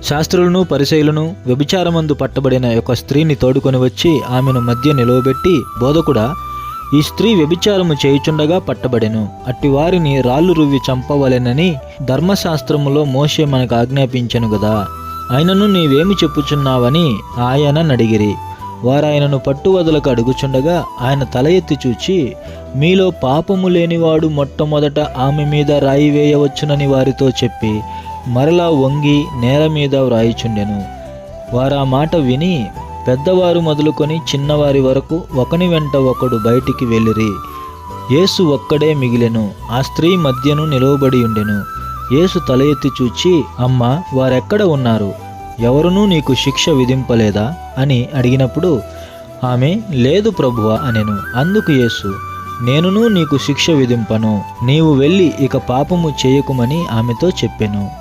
శాస్త్రులను పరిసయ్యులను వ్యభిచారమందు పట్టబడిన ఒక స్త్రీని తోడుకొని వచ్చి ఆమెను మధ్య నిలవబెట్టి, బోధకుడా, ఈ స్త్రీ వ్యభిచారము చేయుచుండగా పట్టబడెను. అట్టి వారిని రాళ్ళు రువ్వి చంపవలెనని ధర్మశాస్త్రములో మోషే మనకు ఆజ్ఞాపించెను గదా. ఆయనను నీవేమి చెప్పుచున్నావని ఆయన నడిగిరి. వారాయనను పట్టువదలకు అడుగుచుండగా ఆయన తల ఎత్తి చూచి, మీలో పాపము లేనివాడు మొట్టమొదట ఆమె మీద రాయి వేయవచ్చునని వారితో చెప్పి మరలా వంగి నేల మీద వ్రాయిచుండెను. వారా మాట విని పెద్దవారు మొదలుకొని చిన్నవారి వరకు ఒకని వెంట ఒకడు బయటికి వెళ్ళిరి. యేసు ఒక్కడే మిగిలెను. ఆ స్త్రీ మధ్యను నిలవబడి ఉండెను. యేసు తల ఎత్తి చూచి, అమ్మా, వారెక్కడ ఉన్నారు? ఎవరునూ నీకు శిక్ష విధింపలేదా అని అడిగినప్పుడు ఆమె, లేదు ప్రభువా అనెను. అందుకు యేసు, నేనును నీకు శిక్ష విధింపను. నీవు వెళ్ళి ఇక పాపము చేయకుమని ఆమెతో చెప్పెను.